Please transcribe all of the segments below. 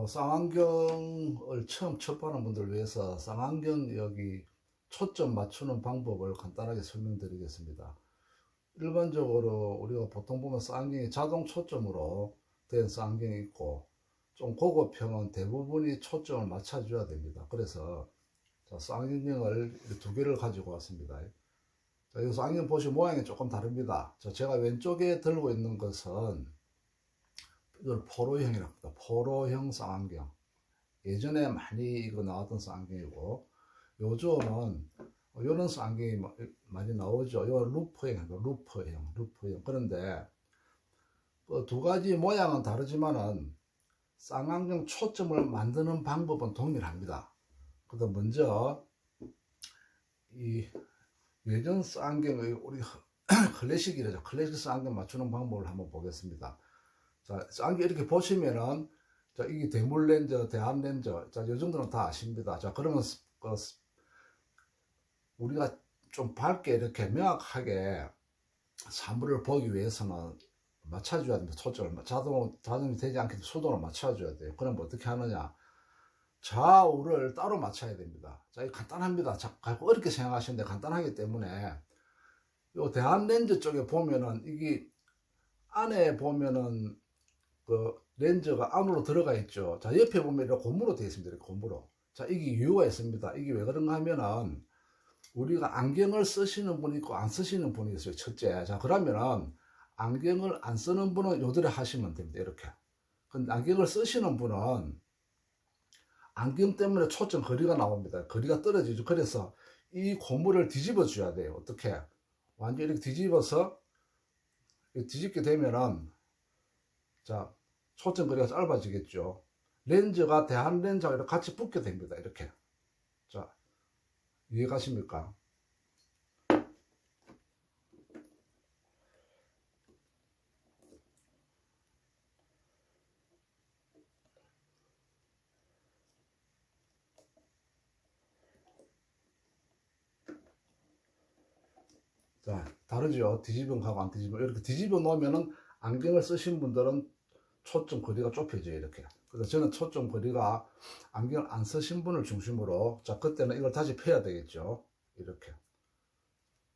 쌍안경을 처음 접하는 분들을 위해서 쌍안경 여기 초점 맞추는 방법을 간단하게 설명드리겠습니다. 일반적으로 우리가 보통 보면 쌍안경이 자동 초점으로 된 쌍안경이 있고, 좀 고급형은 대부분이 초점을 맞춰줘야 됩니다. 그래서 쌍안경을 두 개를 가지고 왔습니다. 이 쌍안경 보시면 모양이 조금 다릅니다. 제가 왼쪽에 들고 있는 것은 이걸 포로형이랍니다. 포로형 쌍안경. 예전에 많이 이거 나왔던 쌍안경이고, 요즘은 이런 쌍안경이 많이 나오죠. 요 루프형. 그런데 두 가지 모양은 다르지만은 쌍안경 초점을 만드는 방법은 동일합니다. 그러니까 먼저 이 예전 쌍안경의 우리 클래식이라죠. 클래식 쌍안경 맞추는 방법을 한번 보겠습니다. 자, 쌍안경 이렇게 보시면은, 자, 이게 대물 렌즈, 대암 렌즈, 자, 이 정도는 다 아십니다. 자, 그러면 우리가 좀 밝게 이렇게 명확하게 사물을 보기 위해서는 맞춰줘야 됩니다. 초점을 자동이 되지 않게 수동을 맞춰줘야 돼요. 그럼 어떻게 하느냐? 좌우를 따로 맞춰야 됩니다. 자, 이거 간단합니다. 자, 어렵게 생각하시는데 간단하기 때문에 요 대암 렌즈 쪽에 보면은 이게 안에 보면은 그 렌즈가 안으로 들어가 있죠. 자, 옆에 보면 이렇게 고무로 되어 있습니다. 이렇게 고무로. 자, 이게 이유가 있습니다. 이게 왜 그런가 하면은 우리가 안경을 쓰시는 분이 있고 안 쓰시는 분이 있어요. 첫째. 자, 그러면은 안경을 안 쓰는 분은 요대로 하시면 됩니다. 이렇게. 근데 안경을 쓰시는 분은 안경 때문에 초점 거리가 나옵니다. 거리가 떨어지죠. 그래서 이 고무를 뒤집어 줘야 돼요. 어떻게? 완전히 이렇게 뒤집어서 뒤집게 되면은, 자, 초점 거리가 짧아지겠죠. 렌즈가 대한 렌즈하고 이렇게 같이 붙게 됩니다. 이렇게. 자, 이해 가십니까? 자, 다르죠. 뒤집은 거하고 안 뒤집은. 이렇게 뒤집어 놓으면은 안경을 쓰신 분들은 초점 거리가 좁혀져요. 이렇게. 그래서 저는 초점 거리가 안경을 안 쓰신 분을 중심으로, 자, 그때는 이걸 다시 펴야 되겠죠. 이렇게.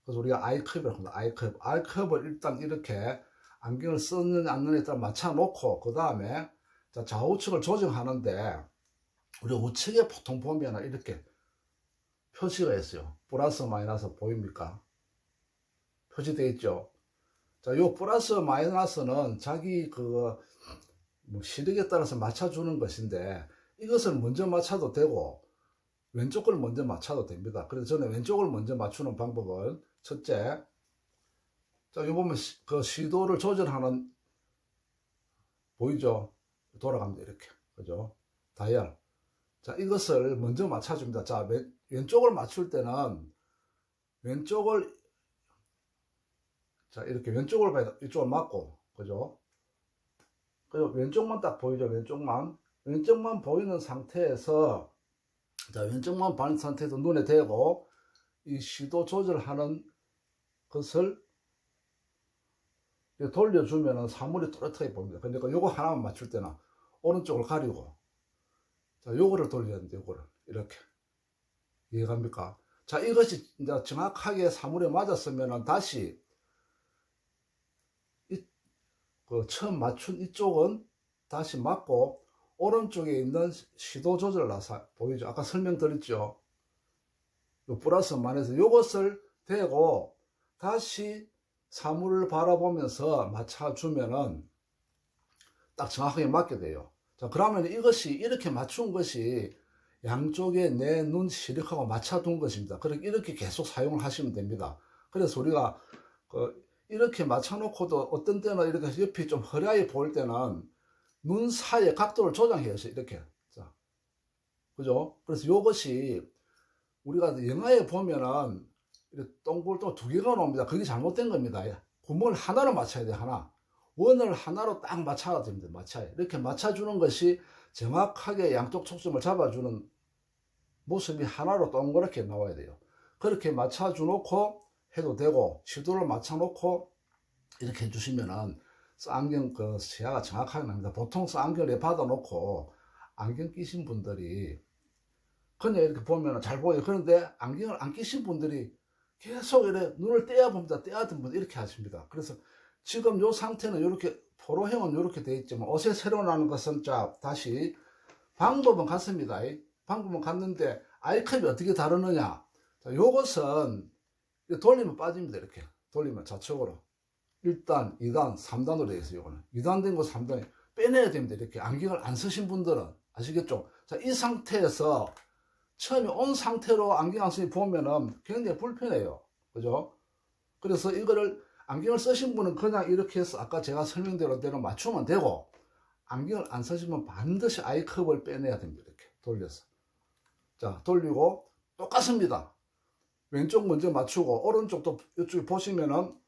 그래서 우리가 아이컵이라고 합니다. 아이컵을 일단 이렇게 안경을 쓰느냐 안 쓰느냐에 따라 맞춰 놓고, 그 다음에 자, 좌우측을 조정하는데, 우리 우측에 보통 보면 이렇게 표시가 있어요. 플러스 마이너스 보입니까? 표시되어 있죠. 자, 요 플러스 마이너스는 자기 시력에 따라서 맞춰주는 것인데, 이것을 먼저 맞춰도 되고 왼쪽 걸 먼저 맞춰도 됩니다. 그래서 저는 왼쪽을 먼저 맞추는 방법은, 첫째, 자, 요 보면 그 시도를 조절하는, 보이죠? 돌아갑니다. 이렇게. 그죠? 다이얼. 자, 이것을 먼저 맞춰줍니다. 자, 왼쪽을 맞출 때는 왼쪽을, 자, 이렇게 왼쪽을 봐야 이쪽을 맞고, 그죠? 그리고 왼쪽만 딱 보이죠? 왼쪽만 보이는 상태에서, 자, 왼쪽만 보이는 상태에서 눈에 대고 이 시도 조절하는 것을 돌려주면은 사물이 또렷하게 보입니다. 그러니까 요거 하나만 맞출 때는 오른쪽을 가리고, 자, 요거를 돌려야 됩니다. 요거를. 이렇게. 이해갑니까? 자, 이것이 이제 정확하게 사물에 맞았으면은 다시 처음 맞춘 이쪽은 다시 맞고, 오른쪽에 있는 시도 조절 나사 보이죠? 아까 설명드렸죠? 요 플러스 마이너스 요것을 대고 다시 사물을 바라보면서 맞춰주면은 딱 정확하게 맞게 돼요. 자, 그러면 이것이 이렇게 맞춘 것이 양쪽에 내 눈 시력하고 맞춰둔 것입니다. 그렇게 이렇게 계속 사용을 하시면 됩니다. 그래서 우리가 이렇게 맞춰놓고도 어떤 때는 이렇게 옆이 좀 허리하게 보일 때는 눈 사이의 각도를 조정해요. 이렇게. 자, 그죠? 그래서 이것이 우리가 영화에 보면은 이렇게 동글동글 두 개가 나옵니다. 그게 잘못된 겁니다. 구멍을 하나로 맞춰야 돼. 하나. 원을 하나로 딱 맞춰야 됩니다. 맞춰야. 이렇게 맞춰주는 것이 정확하게 양쪽 초점을 잡아주는 모습이 하나로 동그랗게 나와야 돼요. 그렇게 맞춰주놓고 해도 되고, 시도를 맞춰놓고 이렇게 해주시면은 쌍안경 시야가 정확하게 납니다. 보통 쌍안경을 받아놓고 안경 끼신 분들이 그냥 이렇게 보면 잘 보여요. 그런데 안경을 안 끼신 분들이 계속 이렇게 눈을 떼야 봅니다. 떼야 듭니다. 이렇게 하십니다. 그래서 지금 요 상태는 이렇게 포로형은 이렇게 되어 있지만 옷에 새로 나는 것은 자 다시 방법은 같습니다. 방법은 같는데 아이컵이 어떻게 다르느냐. 자, 요것은 돌리면 빠집니다. 이렇게 돌리면 좌측으로 1단, 2단, 3단으로 되어 있어요. 요거는 2단 된 거 3단 빼내야 됩니다. 이렇게 안경을 안 쓰신 분들은 아시겠죠? 자, 이 상태에서 처음에 온 상태로 안경 안 쓰니 보면은 굉장히 불편해요. 그죠? 그래서 이거를 안경을 쓰신 분은 그냥 이렇게 해서 아까 제가 설명대로 맞추면 되고, 안경을 안 쓰시면 반드시 아이컵을 빼내야 됩니다. 이렇게 돌려서. 자, 돌리고 똑같습니다. 왼쪽 먼저 맞추고 오른쪽도 이쪽에 보시면은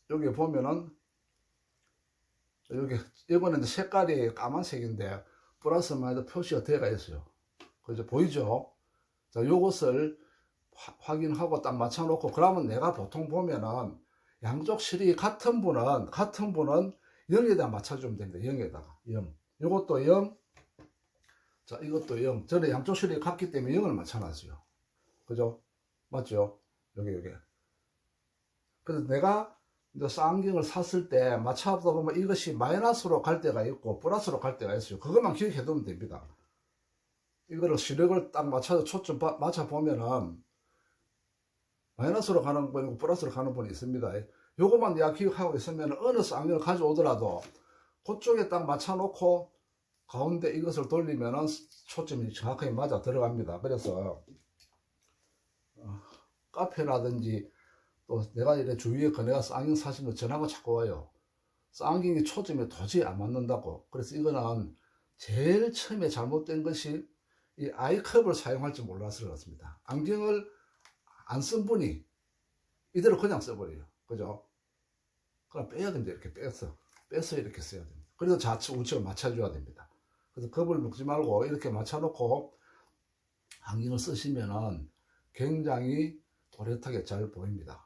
여기 보면은 여기 이번에는 색깔이 까만색인데 플러스 마이너스 표시가 되어 있어요. 그죠? 보이죠? 자, 요것을 확인하고 딱 맞춰놓고 그러면 내가 보통 보면은 양쪽 실이 같은 분은 0에다 맞춰주면 됩니다. 0에다가 0. 요것도 0. 자, 이것도 0. 저는 양쪽 실이 같기 때문에 0을 맞춰놨어요. 그죠? 맞죠? 여기. 그래서 내가 이제 쌍경을 샀을 때 맞춰보다 보면 이것이 마이너스로 갈 때가 있고 플러스로 갈 때가 있어요. 그것만 기억해 두면 됩니다. 이거를 시력을 딱 맞춰서 초점 맞춰보면은 마이너스로 가는 분이고 플러스로 가는 분이 있습니다. 요것만 내가 기억하고 있으면 어느 쌍경을 가져오더라도 그쪽에 딱 맞춰놓고 가운데 이것을 돌리면은 초점이 정확하게 맞아 들어갑니다. 그래서 카페라든지 또 내가 이래 주위에 내가 쌍경 사시면 전화가 자꾸 와요. 쌍경이 초점에 도저히 안 맞는다고. 그래서 이거는 제일 처음에 잘못된 것이 이 아이컵을 사용할 줄 몰라서 그렇습니다. 안경을 안 쓴 분이 이대로 그냥 써버려요. 그죠? 그럼 빼야 됩니다. 이렇게 빼서 이렇게 써야 됩니다. 그래서 좌측 우측을 맞춰줘야 됩니다. 그래서 겁을 먹지 말고 이렇게 맞춰놓고 안경을 쓰시면은 굉장히 또렷하게 잘 보입니다.